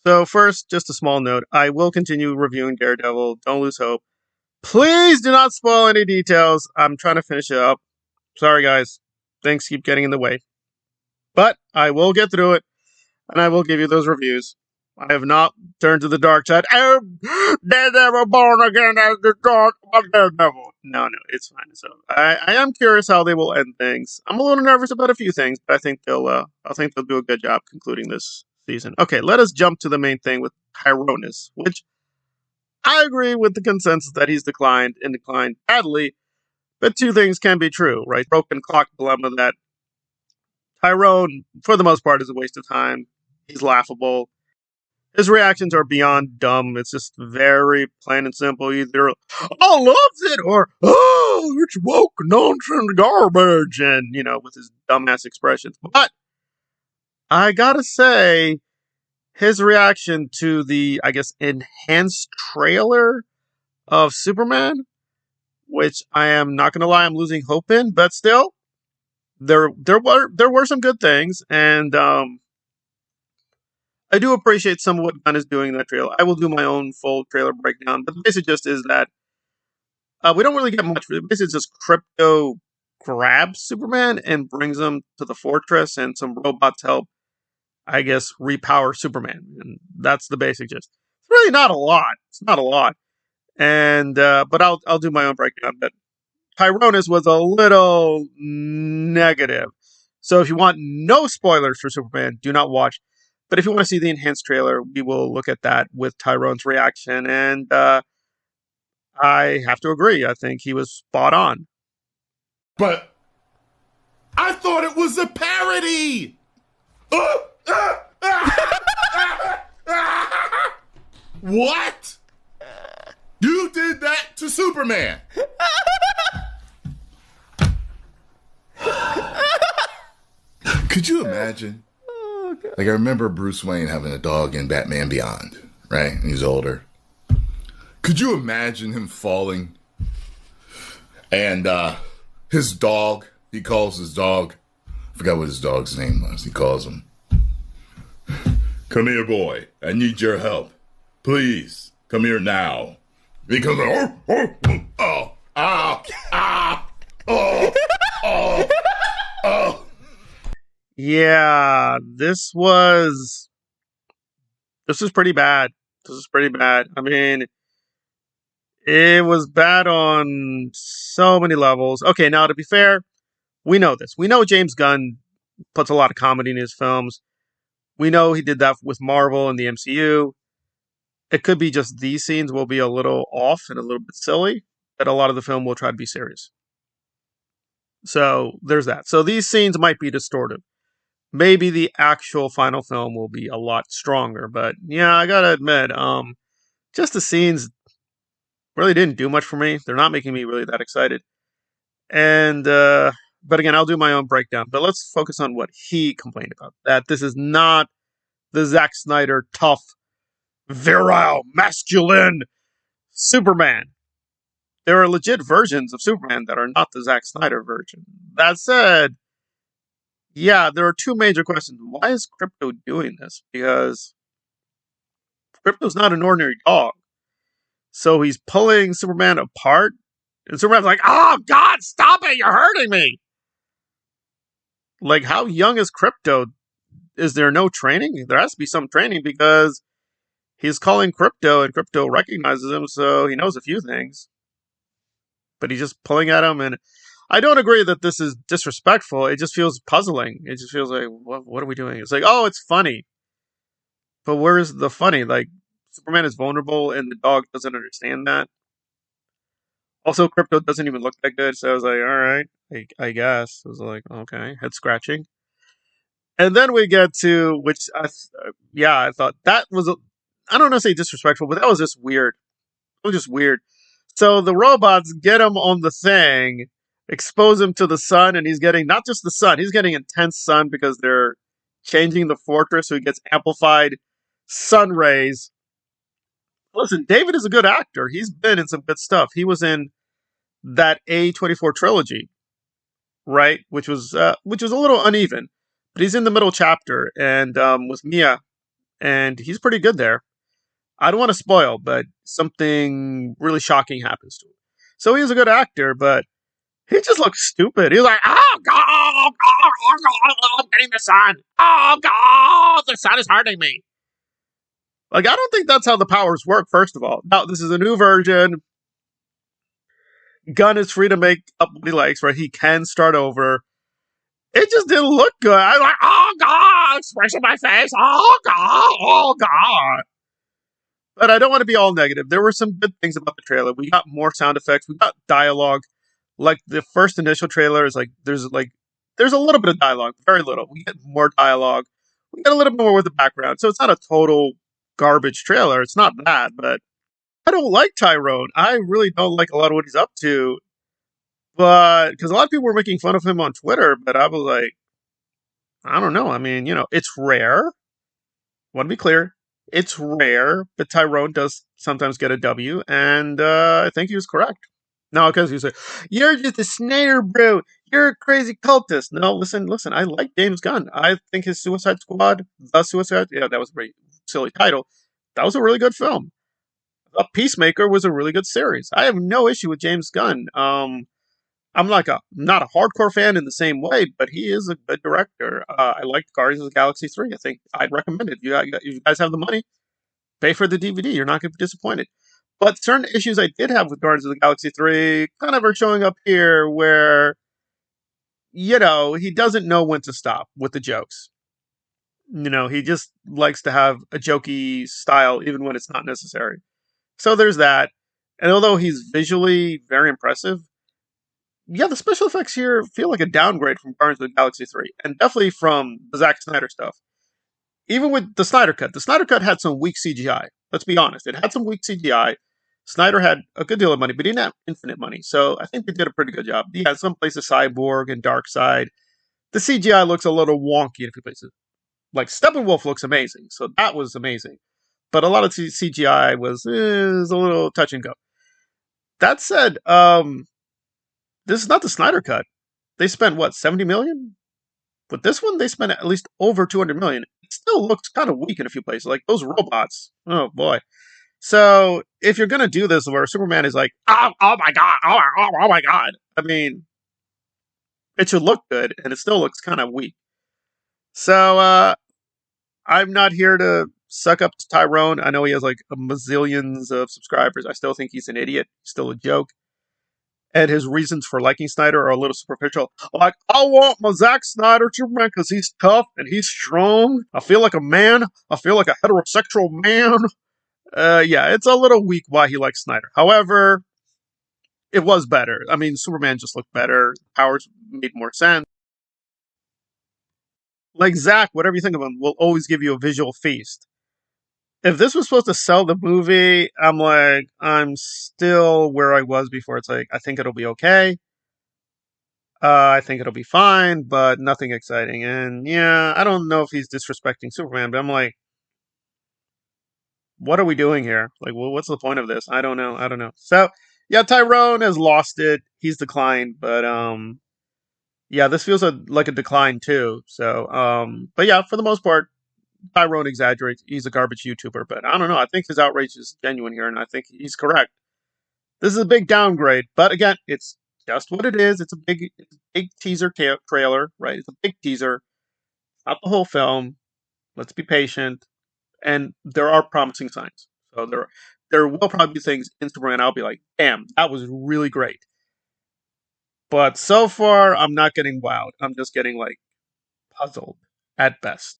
So first, just a small note. I will continue reviewing Daredevil. Don't lose hope. Please do not spoil any details. I'm trying to finish it up. Sorry, guys. Things keep getting in the way. But I will get through it, and I will give you those reviews. I have not turned to the dark side. Oh, Daredevil born again as the dark Daredevil. No, it's fine. So I am curious how they will end things. I'm a little nervous about a few things, but I think they'll do a good job concluding this season. Okay, let us jump to the main thing with Tyronus, which I agree with the consensus that he's declined badly. But two things can be true, right? Broken clock dilemma that Tyrone, for the most part, is a waste of time. He's laughable. His reactions are beyond dumb. It's just very plain and simple. Either I loves it or oh, it's woke nonsense garbage, and with his dumbass expressions. But I gotta say, his reaction to the, I guess, enhanced trailer of Superman, which I am not gonna lie, I'm losing hope in, but still, there were some good things, and I do appreciate some of what Gunn is doing in that trailer. I will do my own full trailer breakdown, but the basic just is that we don't really get much. Basically, just Crypto grabs Superman and brings him to the fortress, and some robots help, I guess, repower Superman, and that's the basic gist. It's really not a lot. It's not a lot, and but I'll do my own breakdown. But Tyronus was a little negative, so if you want no spoilers for Superman, do not watch. But if you want to see the enhanced trailer, we will look at that with Tyrone's reaction. And I have to agree. I think he was spot on. But I thought it was a parody! What? You did that to Superman! Could you imagine? Like, I remember Bruce Wayne having a dog in Batman Beyond, right? And he's older. Could you imagine him falling? And his dog, he calls his dog, I forgot what his dog's name was. He calls him, "Come here, boy. I need your help. Please, come here now." He comes, Yeah, this was pretty bad. This is pretty bad. I mean, it was bad on so many levels. Okay, now to be fair, we know this. We know James Gunn puts a lot of comedy in his films. We know he did that with Marvel and the MCU. It could be just these scenes will be a little off and a little bit silly, but a lot of the film will try to be serious. So there's that. So these scenes might be distorted. Maybe the actual final film will be a lot stronger, but yeah, I gotta admit, just the scenes really didn't do much for me. They're not making me really that excited. And but again, I'll do my own breakdown. But let's focus on what he complained about. That this is not the Zack Snyder tough, virile, masculine Superman. There are legit versions of Superman that are not the Zack Snyder version. That said, yeah, there are two major questions. Why is Crypto doing this? Because Crypto's not an ordinary dog. So he's pulling Superman apart, and Superman's like, "Oh, God, stop it! You're hurting me!" Like, how young is Crypto? Is there no training? There has to be some training because he's calling Crypto, and Crypto recognizes him, so he knows a few things. But he's just pulling at him, and I don't agree that this is disrespectful. It just feels puzzling. It just feels like, what are we doing? It's like, oh, it's funny. But where is the funny? Like, Superman is vulnerable, and the dog doesn't understand that. Also, Crypto doesn't even look that good, so I was like, all right, I guess. I was like, okay, head scratching. And then we get to, which, I thought that was, I don't want to say disrespectful, but that was just weird. It was just weird. So the robots get him on the thing, expose him to the sun, and he's getting not just the sun, he's getting intense sun because they're changing the fortress, so he gets amplified sun rays. Listen, David is a good actor. He's been in some good stuff. He was in that A24 trilogy, right? Which was a little uneven, but he's in the middle chapter and with Mia, and he's pretty good there. I don't want to spoil, but something really shocking happens to him. So he's a good actor, but he just looks stupid. He's like, oh god, oh god, oh god, I'm getting the sun. Oh god, the sun is hurting me. Like, I don't think that's how the powers work, first of all. Now, this is a new version. Gunn is free to make up what he likes, right? He can start over. It just didn't look good. I was like, oh god, expression on my face. Oh god, oh god. But I don't want to be all negative. There were some good things about the trailer. We got more sound effects. We got dialogue. Like the first initial trailer is there's a little bit of dialogue, very little. We get more dialogue. We get a little bit more with the background. So it's not a total garbage trailer. It's not bad, but I don't like Tyrone. I really don't like a lot of what he's up to. But because a lot of people were making fun of him on Twitter, but I was like, I don't know. I mean, it's rare. Want to be clear, it's rare, but Tyrone does sometimes get a W, and I think he was correct. No, because he was like, "You're just a Snyder bro. You're a crazy cultist." No, listen. I like James Gunn. I think his Suicide Squad, yeah, that was a very silly title. That was a really good film. A Peacemaker was a really good series. I have no issue with James Gunn. I'm like not a hardcore fan in the same way, but he is a good director. I liked Guardians of the Galaxy 3. I think I'd recommend it. If you guys have the money, pay for the DVD. You're not going to be disappointed. But certain issues I did have with Guardians of the Galaxy 3 kind of are showing up here where, he doesn't know when to stop with the jokes. He just likes to have a jokey style even when it's not necessary. So there's that. And although he's visually very impressive, yeah, the special effects here feel like a downgrade from Guardians of the Galaxy 3, and definitely from the Zack Snyder stuff. Even with the Snyder Cut had some weak CGI. Let's be honest, it had some weak CGI. Snyder had a good deal of money, but he didn't have infinite money, so I think they did a pretty good job. Yeah, some places Cyborg and Darkseid, the CGI looks a little wonky in a few places. Like Steppenwolf looks amazing, so that was amazing. But a lot of CGI was a little touch and go. That said, this is not the Snyder Cut. They spent what, 70 million? With this one, they spent at least over 200 million. It still looks kind of weak in a few places, like those robots. Oh boy. So if you're gonna do this where Superman is like, oh my god, oh my god, I mean, it should look good, and it still looks kind of weak. So I'm not here to suck up to Tyrone. I know he has like a bazillions of subscribers. I still think he's an idiot. He's still a joke. And his reasons for liking Snyder are a little superficial. Like, I want my Zack Snyder Superman because he's tough and he's strong. I feel like a man. I feel like a heterosexual man. Yeah, it's a little weak why he likes Snyder. However, it was better. I mean, Superman just looked better. Powers made more sense. Like Zack, whatever you think of him, will always give you a visual feast. If this was supposed to sell the movie, I'm still where I was before. It's like, I think it'll be okay. I think it'll be fine, but nothing exciting. And yeah, I don't know if he's disrespecting Superman, but I'm like, what are we doing here? Like, well, what's the point of this? I don't know. I don't know. So yeah, Tyrone has lost it. He's declined, but yeah, this feels like a decline too. So but yeah, for the most part, Tyrone exaggerates. He's a garbage YouTuber, but I don't know. I think his outrage is genuine here, and I think he's correct. This is a big downgrade, but again, it's just what it is. It's a big teaser trailer, right? It's a big teaser, not the whole film. Let's be patient, and there are promising signs. So there will probably be things in Superman I'll be like, damn, that was really great. But so far, I'm not getting wowed. I'm just getting like puzzled at best.